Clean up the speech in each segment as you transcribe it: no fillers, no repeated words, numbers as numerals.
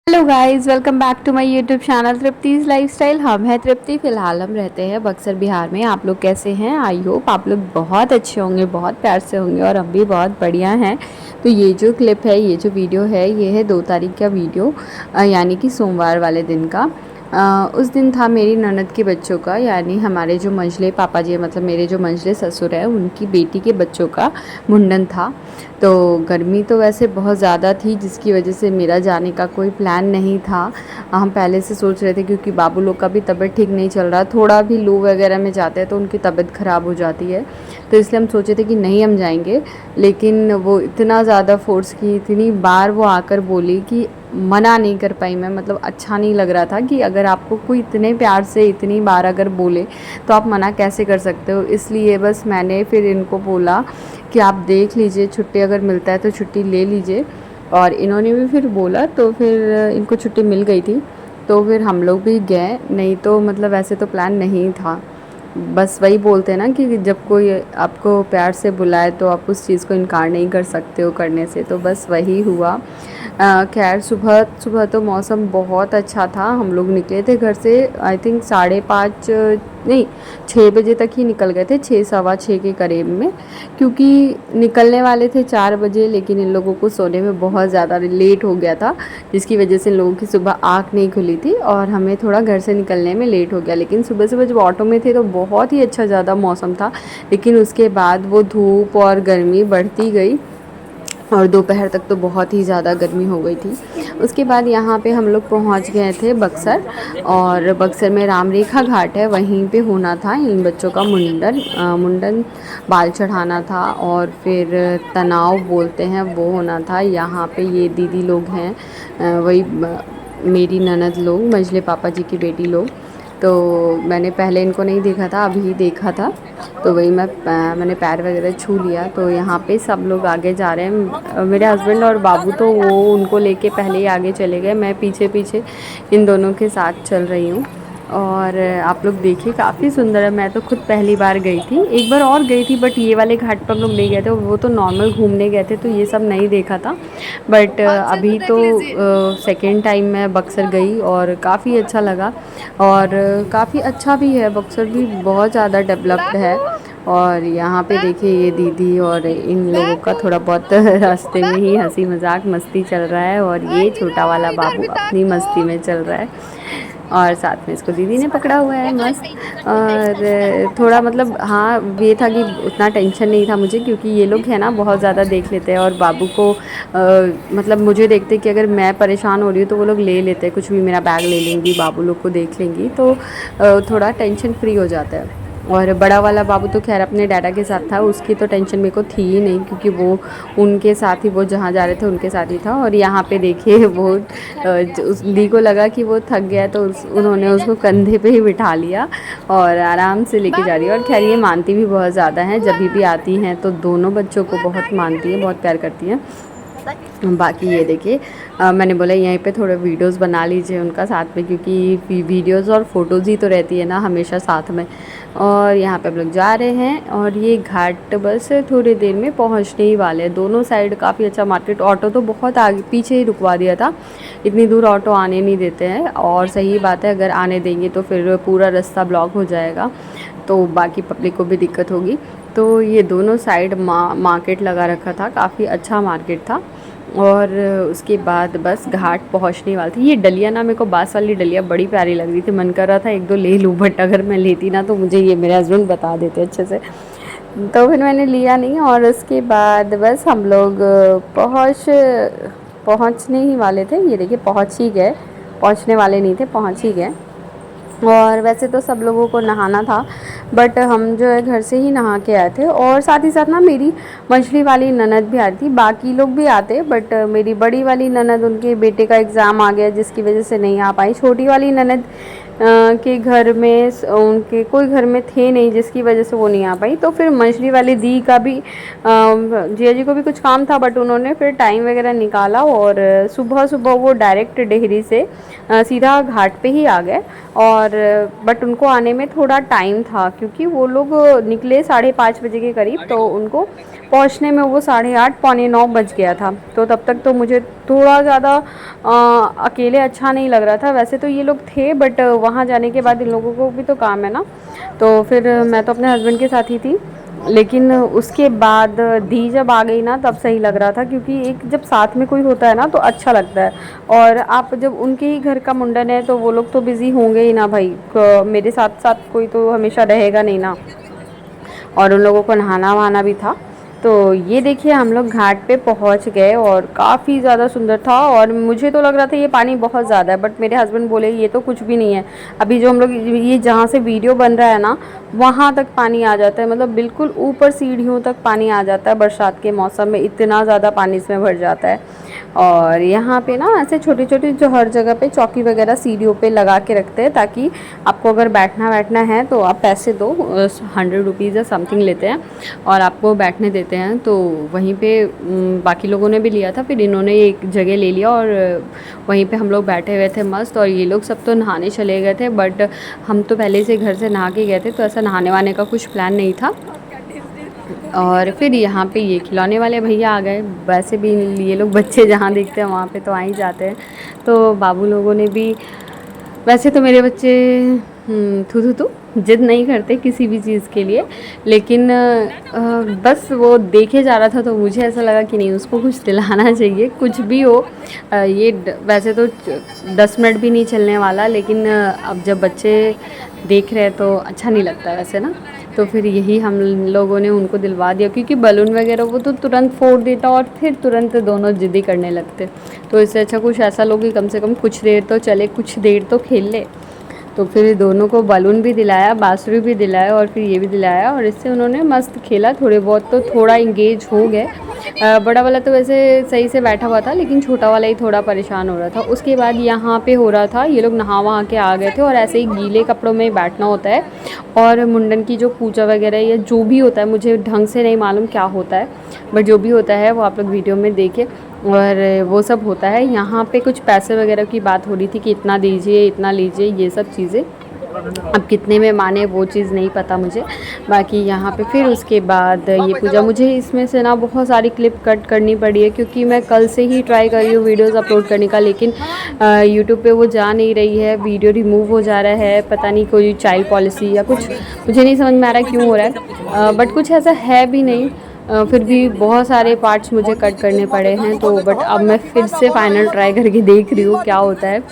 Hello guys, welcome back to my YouTube channel Trupti's lifestyle. हम हैं तृप्ति। फ़िलहाल हम रहते हैं बक्सर बिहार में। आप लोग कैसे हैं? आई होप आप लोग बहुत अच्छे होंगे, बहुत प्यार से होंगे और हम भी बहुत बढ़िया हैं। तो ये जो क्लिप है, ये जो वीडियो है, ये है 2 तारीख का वीडियो, यानी कि सोमवार वाले दिन का। उस दिन था मेरी ननद के बच्चों का, यानी हमारे जो मंझले पापा जी, मतलब मेरे जो मंझले ससुर हैं, उनकी बेटी के बच्चों का मुंडन था। तो गर्मी तो वैसे बहुत ज़्यादा थी, जिसकी वजह से मेरा जाने का कोई प्लान नहीं था। हम पहले से सोच रहे थे, क्योंकि बाबू लोग का भी तबीयत ठीक नहीं चल रहा, थोड़ा भी लू वगैरह में जाते हैं तो उनकी तबीयत ख़राब हो जाती है। तो इसलिए हम सोचे थे कि नहीं हम जाएंगे, लेकिन वो इतना ज़्यादा फोर्स की, इतनी बार वो आकर बोली कि मना नहीं कर पाई मैं। मतलब अच्छा नहीं लग रहा था कि अगर आपको कोई इतने प्यार से इतनी बार अगर बोले तो आप मना कैसे कर सकते हो। इसलिए बस मैंने फिर इनको बोला कि आप देख लीजिए, छुट्टी अगर मिलता है तो छुट्टी ले लीजिए। और इन्होंने भी फिर बोला, तो फिर इनको छुट्टी मिल गई थी। तो फिर हम लोग भी गए, नहीं तो मतलब वैसे तो प्लान नहीं था। बस वही बोलते हैं ना कि जब कोई आपको प्यार से बुलाए तो आप उस चीज़ को इनकार नहीं कर सकते हो करने से। तो बस वही हुआ। खैर सुबह सुबह तो मौसम बहुत अच्छा था। हम लोग निकले थे घर से, आई थिंक 5:30 नहीं 6 बजे तक ही निकल गए थे, 6 सवा 6 के करीब में। क्योंकि निकलने वाले थे 4 बजे, लेकिन इन लोगों को सोने में बहुत ज़्यादा लेट हो गया था, जिसकी वजह से इन लोगों की सुबह आँख नहीं खुली थी और हमें थोड़ा घर से निकलने में लेट हो गया। लेकिन सुबह सुबह जब ऑटो में थे तो बहुत ही अच्छा ज़्यादा मौसम था, लेकिन उसके बाद वो धूप और गर्मी बढ़ती गई और दोपहर तक तो बहुत ही ज़्यादा गर्मी हो गई थी। उसके बाद यहाँ पे हम लोग पहुँच गए थे बक्सर, और बक्सर में राम रेखा घाट है, वहीं पे होना था इन बच्चों का मुंडन, बाल चढ़ाना था और फिर तनाव बोलते हैं वो होना था। यहाँ पे ये दीदी लोग हैं, वही मेरी ननद लोग, मंझले पापा जी की बेटी लोग। तो मैंने पहले इनको नहीं देखा था, अभी देखा था। तो वही मैंने पैर वगैरह छू लिया। तो यहाँ पे सब लोग आगे जा रहे हैं, मेरे हस्बैंड और बाबू तो वो उनको लेके पहले ही आगे चले गए, मैं पीछे पीछे इन दोनों के साथ चल रही हूँ। और आप लोग देखिए, काफ़ी सुंदर है। मैं तो खुद पहली बार गई थी, एक बार और गई थी, बट ये वाले घाट पर हम लोग नहीं गए थे, वो तो नॉर्मल घूमने गए थे, तो ये सब नहीं देखा था। बट अभी तो सेकेंड टाइम मैं बक्सर गई और काफ़ी अच्छा लगा। और काफ़ी अच्छा भी है, बक्सर भी बहुत ज़्यादा डेवलप्ड है। और यहाँ पे देखिए ये दीदी और इन लोगों का थोड़ा बहुत रास्ते में ही हंसी मजाक मस्ती चल रहा है, और ये छोटा वाला बाबू अपनी मस्ती में चल रहा है और साथ में इसको दीदी ने पकड़ा हुआ है मस्त। और थोड़ा मतलब हाँ, ये था कि उतना टेंशन नहीं था मुझे, क्योंकि ये लोग हैं ना बहुत ज़्यादा देख लेते हैं, और बाबू को मतलब मुझे देखते कि अगर मैं परेशान हो रही हूँ तो वो लोग ले लेते हैं, कुछ भी मेरा बैग ले लेंगी, बाबू लोग को देख लेंगी, तो थोड़ा टेंशन फ्री हो जाता है। और बड़ा वाला बाबू तो खैर अपने डैडा के साथ था, उसकी तो टेंशन मेरे को थी ही नहीं, क्योंकि वो उनके साथ ही, वो जहाँ जा रहे थे उनके साथ ही था। और यहाँ पे देखिए वो उस दी को लगा कि वो थक गया, तो उन्होंने उसको कंधे पे ही बिठा लिया और आराम से लेके जा रही है। और खैर ये मानती भी बहुत ज़्यादा हैं, जब भी आती हैं तो दोनों बच्चों को बहुत मानती हैं, बहुत प्यार करती हैं। बाकी ये देखिए, मैंने बोला यहीं पे थोड़े वीडियोस बना लीजिए उनका साथ में, क्योंकि वीडियोस और फ़ोटोज़ ही तो रहती है ना हमेशा साथ में। और यहाँ पे हम लोग जा रहे हैं, और ये घाट बस थोड़ी देर में पहुँचने ही वाले हैं। दोनों साइड काफ़ी अच्छा मार्केट, ऑटो तो बहुत आगे पीछे ही रुकवा दिया था, इतनी दूर ऑटो आने नहीं देते हैं। और सही बात है, अगर आने देंगे तो फिर पूरा रास्ता ब्लॉक हो जाएगा, तो बाकी पब्लिक को भी दिक्कत होगी। तो ये दोनों साइड मार्केट लगा रखा था, काफ़ी अच्छा मार्केट था। और उसके बाद बस घाट पहुंचने वाली थी। ये डलिया ना, मेरे को बांस वाली डलिया बड़ी प्यारी लग रही थी, मन कर रहा था एक दो ले लूँ, बट अगर मैं लेती ना तो मुझे ये मेरे हस्बैंड बता देते अच्छे से, तो फिर मैंने लिया नहीं। और उसके बाद बस हम लोग पहुंचने ही वाले थे। ये देखिए पहुंच ही गए, पहुंचने वाले नहीं थे, पहुंच ही गए। और वैसे तो सब लोगों को नहाना था, बट हम जो है घर से ही नहा के आए थे। और साथ ही साथ ना मेरी मछली वाली ननद भी आ रही थी, बाकी लोग भी आते, बट मेरी बड़ी वाली ननद, उनके बेटे का एग्ज़ाम आ गया, जिसकी वजह से नहीं आ पाई। छोटी वाली ननद के घर में उनके कोई घर में थे नहीं, जिसकी वजह से वो नहीं आ पाई। तो फिर मछली वाली दी का भी जिया जी को भी कुछ काम था, बट उन्होंने फिर टाइम वगैरह निकाला, और सुबह सुबह वो डायरेक्ट डेहरी से सीधा घाट पे ही आ गए। और बट उनको आने में थोड़ा टाइम था, क्योंकि वो लोग निकले 5:30 बजे के करीब, तो उनको पहुंचने में वो 8:30 पौने 9 बज गया था। तो तब तक तो मुझे थोड़ा ज़्यादा अकेले अच्छा नहीं लग रहा था। वैसे तो ये लोग थे, बट वहाँ जाने के बाद इन लोगों को भी तो काम है ना, तो फिर मैं तो अपने हस्बैंड के साथ ही थी। लेकिन उसके बाद दी जब आ गई ना, तब सही लग रहा था, क्योंकि एक जब साथ में कोई होता है ना तो अच्छा लगता है। और आप जब उनके ही घर का मुंडन है तो वो लोग तो बिज़ी होंगे ही ना भाई, मेरे साथ साथ कोई तो हमेशा रहेगा नहीं ना। और उन लोगों को नहाना वहाना भी था। तो ये देखिए हम लोग घाट पे पहुंच गए और काफ़ी ज़्यादा सुंदर था। और मुझे तो लग रहा था ये पानी बहुत ज़्यादा है, बट मेरे हस्बैंड बोले ये तो कुछ भी नहीं है। अभी जो हम लोग ये जहाँ से वीडियो बन रहा है ना, वहाँ तक पानी आ जाता है, मतलब बिल्कुल ऊपर सीढ़ियों तक पानी आ जाता है। बरसात के मौसम में इतना ज़्यादा पानी इसमें भर जाता है। और यहाँ पे ना ऐसे छोटी छोटी जो हर जगह पे चौकी वगैरह सीढ़ियों पे लगा के रखते हैं, ताकि आपको अगर बैठना है तो आप पैसे दो, 100 रुपीज़ या समथिंग लेते हैं और आपको बैठने देते हैं। तो वहीं पे बाकी लोगों ने भी लिया था, फिर इन्होंने एक जगह ले लिया और वहीं पे हम लोग बैठे हुए थे मस्त। और ये लोग सब तो नहाने चले गए थे, बट हम तो पहले से घर से नहा के गए थे, तो ऐसा नहाने वाने का कुछ प्लान नहीं था। और फिर यहाँ पे ये खिलौने वाले भैया आ गए। वैसे भी ये लोग बच्चे जहाँ देखते हैं वहाँ पे तो आ ही जाते हैं। तो बाबू लोगों ने भी, वैसे तो मेरे बच्चे थू जिद नहीं करते किसी भी चीज़ के लिए, लेकिन बस वो देखे जा रहा था तो मुझे ऐसा लगा कि नहीं, उसको कुछ दिलाना चाहिए, कुछ भी हो। वैसे तो 10 मिनट भी नहीं चलने वाला, लेकिन अब जब बच्चे देख रहे हैं तो अच्छा नहीं लगता वैसे ना। तो फिर यही हम लोगों ने उनको दिलवा दिया, क्योंकि बलून वगैरह वो तो तुरंत फोड़ देता और फिर तुरंत दोनों जिद्दी करने लगते। तो इससे अच्छा कुछ ऐसा लो कि कम से कम कुछ देर तो चले, कुछ देर तो खेल ले। तो फिर दोनों को बलून भी दिलाया, बांसुरी भी दिलाया और फिर ये भी दिलाया, और इससे उन्होंने मस्त खेला। थोड़े बहुत तो थोड़ा इंगेज हो गए। बड़ा वाला तो वैसे सही से बैठा हुआ था, लेकिन छोटा वाला ही थोड़ा परेशान हो रहा था। उसके बाद यहाँ पे हो रहा था, ये लोग नहा वहा के आ गए थे और ऐसे ही गीले कपड़ों में बैठना होता है। और मुंडन की जो पूजा वगैरह या जो भी होता है, मुझे ढंग से नहीं मालूम क्या होता है, बट जो भी होता है वो आप लोग वीडियो में देखें। और वो सब होता है यहाँ पे। कुछ पैसे वगैरह की बात हो रही थी कि इतना दीजिए, इतना लीजिए, ये सब चीज़ें। अब कितने में माने वो चीज़ नहीं पता मुझे। बाकी यहाँ पे फिर उसके बाद ये पूजा, मुझे इसमें से ना बहुत सारी क्लिप कट करनी पड़ी है, क्योंकि मैं कल से ही ट्राई कर रही हूँ वीडियोज़ अपलोड करने का, लेकिन यूट्यूब पे वो जा नहीं रही है, वीडियो रिमूव हो जा रहा है। पता नहीं कोई चाइल्ड पॉलिसी या कुछ, मुझे नहीं समझ में आ रहा क्यों हो रहा है। बट कुछ ऐसा है भी नहीं। फिर भी बहुत सारे पार्ट्स मुझे कट करने पड़े हैं। तो बट अब मैं फिर से फाइनल ट्राई करके देख रही हूँ क्या होता है।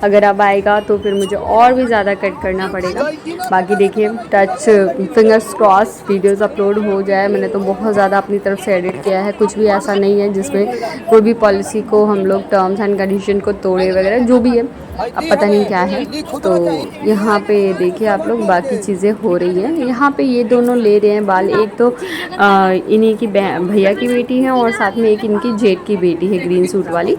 अगर अब आएगा तो फिर मुझे और भी ज़्यादा कट करना पड़ेगा। बाकी देखिए, touch fingers cross videos upload हो जाए। मैंने तो बहुत ज़्यादा अपनी तरफ से एडिट किया है, कुछ भी ऐसा नहीं है जिसमें कोई भी पॉलिसी को हम लोग टर्म्स एंड कंडीशन को तोड़े वगैरह, जो भी है अब पता नहीं क्या है। तो यहाँ पे देखिए आप लोग, बाकी चीज़ें हो रही हैं। यहाँ पे ये दोनों ले रहे हैं बाल। एक तो इन्हीं की भैया की बेटी है और साथ में एक इनकी जेठ की बेटी है, ग्रीन सूट वाली।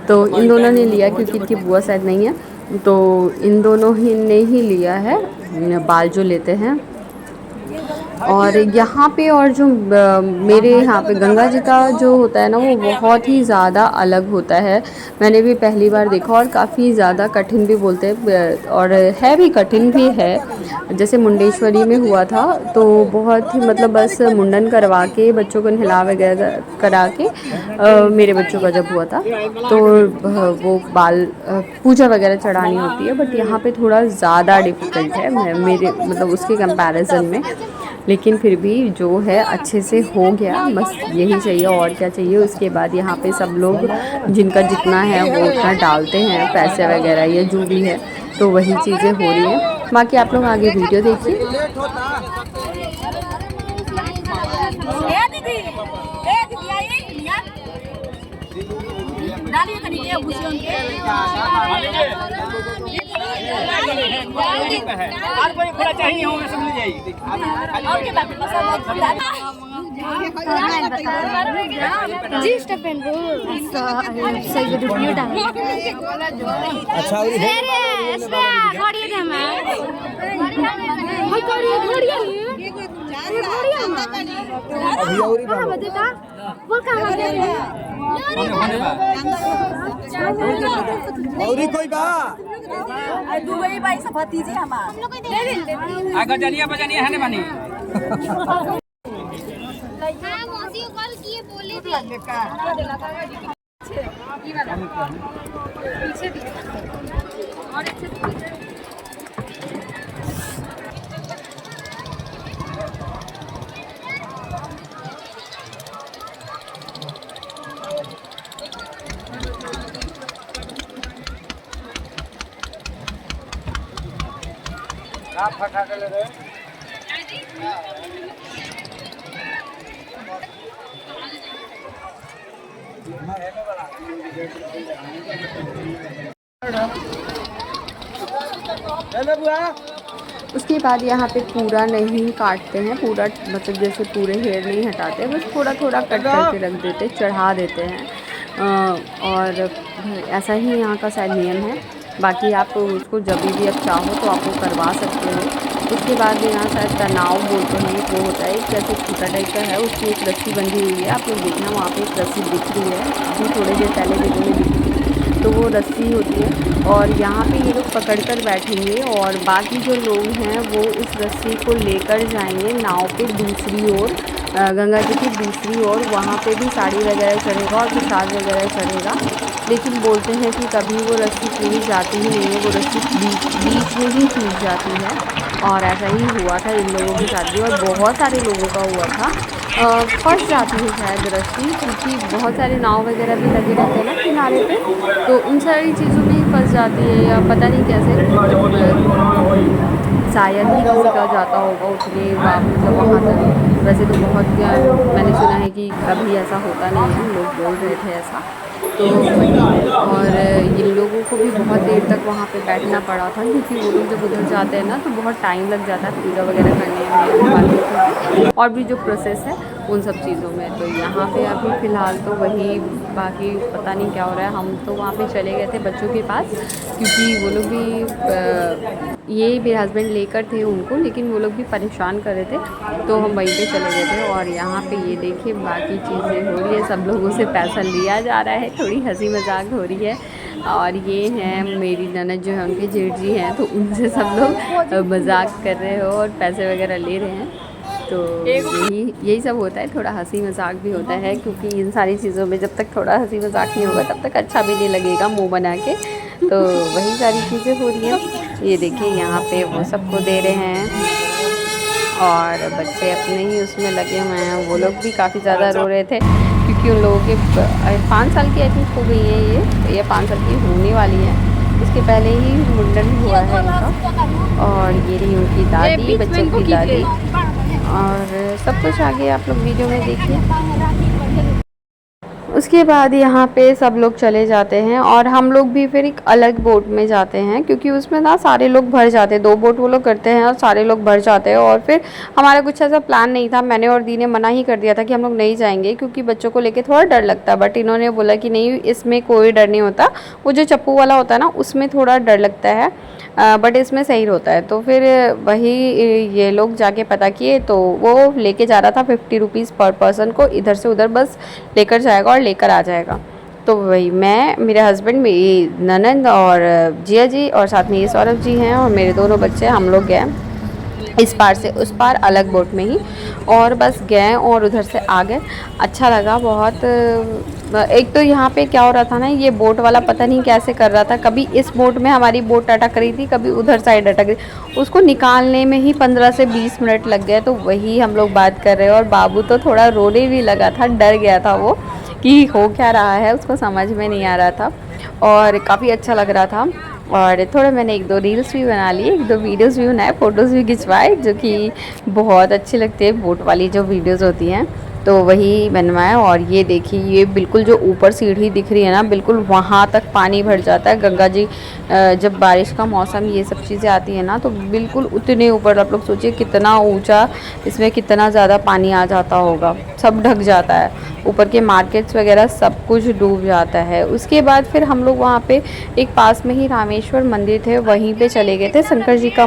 तो इन दोनों ने लिया, क्योंकि इनकी बुआ शायद नहीं है, तो इन दोनों ही ने ही लिया है बाल जो लेते हैं। और यहाँ पे और जो मेरे यहाँ पे गंगा जी का जो होता है ना, वो बहुत ही ज़्यादा अलग होता है। मैंने भी पहली बार देखा और काफ़ी ज़्यादा कठिन भी बोलते हैं, और है भी, कठिन भी है। जैसे मुंडेश्वरी में हुआ था तो बहुत ही, मतलब बस मुंडन करवा के बच्चों को नहला वगैरह करा के मेरे बच्चों का जब हुआ था तो वो बाल पूजा वगैरह चढ़ानी होती है। बट यहाँ पे थोड़ा ज़्यादा डिफ़िकल्ट है मेरे, मतलब उसके कंपैरिजन में। लेकिन फिर भी जो है अच्छे से हो गया, बस यही चाहिए और क्या चाहिए। उसके बाद यहाँ पे सब लोग जिनका जितना है वो उतना डालते हैं, पैसे वगैरह या जो भी है, तो वही चीज़ें हो रही हैं। बाकी आप लोग आगे वीडियो देखिए। जी स्टेफन सही वीडियो डाल अच्छा और अभी और ही और ही कोई बा दुबई भाई सब भतीजे हमार आगे जानिए बजानिए है ने बनी हां मौसी को कॉल किए बोले थे पीछे और अच्छे आप फटा के ले रहे उसके बाद यहाँ पे पूरा नहीं काटते हैं, पूरा मतलब जैसे पूरे हेयर नहीं हटाते, बस थोड़ा थोड़ा कट करके रख देते, चढ़ा देते हैं। और ऐसा ही यहाँ का शायद नियम है। बाकी आप उसको जब भी आप चाहो तो आप वो करवा सकते हो। उसके बाद यहाँ शायद तनाव बोलते हैं, वो होता है जैसे छोटा टाइप का है, उसकी एक रस्सी बंधी हुई है। आप लोग देखना वहाँ पे एक रस्सी दिख रही है, अभी थोड़ी देर पहले वीडियो में दिखी थी, तो वो रस्सी होती है। और यहाँ पे ये लोग पकड़ कर बैठेंगे और बाकी जो लोग हैं वो उस रस्सी को लेकर जाएंगे नाव पे दूसरी ओर, गंगा जी की दूसरी ओर। वहाँ पे भी साड़ी वगैरह चढ़ेगा और प्रसाद वगैरह चढ़ेगा। लेकिन बोलते हैं कि कभी वो रस्सी पूरी जाती ही नहीं है, वो रस्सी बीच में ही टूट जाती है। और ऐसा ही हुआ था इन लोगों के साथ भी, और बहुत सारे लोगों का हुआ था। फंस जाती है शायद रस्सी, क्योंकि बहुत सारे नाव वगैरह भी लगे रहते हैं ना किनारे पे, तो उन सारी चीज़ों में ही फंस जाती है, या पता नहीं कैसे शायद ही किसी का जाता होगा उतने मतलब वहाँ तक। वैसे तो बहुत मैंने सुना है कि कभी ऐसा होता नहीं है, लोग बोल रहे थे ऐसा। तो और इन लोगों को भी बहुत देर तक वहाँ पे बैठना पड़ा था, क्योंकि वो लोग जब उधर जाते हैं ना तो बहुत टाइम लग जाता है पूजा वगैरह करने में, और भी जो प्रोसेस है उन सब चीज़ों में। तो यहाँ पे अभी फ़िलहाल तो वही, बाकी पता नहीं क्या हो रहा है। हम तो वहाँ पे चले गए थे बच्चों के पास, क्योंकि वो लोग भी ये मेरे हस्बैंड लेकर थे उनको, लेकिन वो लोग भी परेशान कर रहे थे, तो हम वहीं पे चले गए थे। और यहाँ पे ये देखिए बाकी चीज़ें हो रही है, सब लोगों से पैसा लिया जा रहा है, थोड़ी हंसी मजाक हो रही है। और ये हैं मेरी ननद जो है, उनके जेठ जी हैं, तो उनसे सब लोग मजाक कर रहे हो और पैसे वगैरह ले रहे हैं। तो यही सब होता है, थोड़ा हंसी मजाक भी होता है, क्योंकि इन सारी चीज़ों में जब तक थोड़ा हंसी मजाक नहीं होगा तब तक अच्छा भी नहीं लगेगा मुंह बना के। तो वही सारी चीज़ें हो रही हैं। ये देखिए यहाँ पे वो सबको दे रहे हैं और बच्चे अपने ही उसमें लगे हुए हैं। वो लोग भी काफ़ी ज़्यादा रो रहे थे, क्योंकि उन लोगों के 5 साल की आई थिंक हो गई है, ये 5 साल की होने वाली है। उसके पहले ही मुंडन हुआ है इनका। और ये रही उनकी दादी, बच्चों की दादी, और सब कुछ आगे आप लोग वीडियो में देखिए। उसके बाद यहाँ पे सब लोग चले जाते हैं और हम लोग भी फिर एक अलग बोट में जाते हैं, क्योंकि उसमें ना सारे लोग भर जाते हैं। 2 बोट वो लोग करते हैं और सारे लोग भर जाते हैं। और फिर हमारा कुछ ऐसा प्लान नहीं था, मैंने और दी ने मना ही कर दिया था कि हम लोग नहीं जाएंगे, क्योंकि बच्चों को लेके थोड़ा डर लगता है। बट इन्होंने बोला कि नहीं, इसमें कोई डर नहीं होता, वो जो चप्पू वाला होता है ना उसमें थोड़ा डर लगता है, बट इसमें सही होता है। तो फिर वही ये लोग जाके पता किए, तो वो लेके जा रहा था 50 रुपीज़ पर पर्सन को, इधर से उधर बस लेकर जाएगा और लेकर आ जाएगा। तो वही मैं, मेरे हस्बैंड, मेरी ननद और जिया जी, और साथ में ये सौरभ जी हैं और मेरे दोनों बच्चे, हम लोग गए इस पार से उस पार अलग बोट में ही, और बस गए और उधर से आ गए। अच्छा लगा बहुत। एक तो यहाँ पे क्या हो रहा था ना, ये बोट वाला पता नहीं कैसे कर रहा था, कभी इस बोट में हमारी बोट अटक रही थी, कभी उधर साइड अटक रही, उसको निकालने में ही 15 से 20 मिनट लग गए। तो वही हम लोग बात कर रहे हैं, और बाबू तो थोड़ा रोने भी लगा था, डर गया था वो कि हो क्या रहा है, उसको समझ में नहीं आ रहा था। और काफ़ी अच्छा लग रहा था। और थोड़ा मैंने 1-2 रील्स भी बना लिए, 1-2 वीडियोस भी बनाए, फ़ोटोज़ भी खिंचवाए, जो कि बहुत अच्छी लगती है बोट वाली जो वीडियोस होती हैं। तो वही बनवाया। और ये देखिए, ये बिल्कुल जो ऊपर सीढ़ी दिख रही है ना, बिल्कुल वहाँ तक पानी भर जाता है। गंगा जी जब बारिश का मौसम ये सब चीज़ें आती है ना, तो बिल्कुल उतने ऊपर, आप लोग सोचिए कितना ऊंचा, इसमें कितना ज़्यादा पानी आ जाता होगा, सब ढक जाता है, ऊपर के मार्केट्स वगैरह सब कुछ डूब जाता है। उसके बाद फिर हम लोग वहाँ पे एक पास में ही रामेश्वर मंदिर थे, वहीं पे चले गए थे। शंकर जी का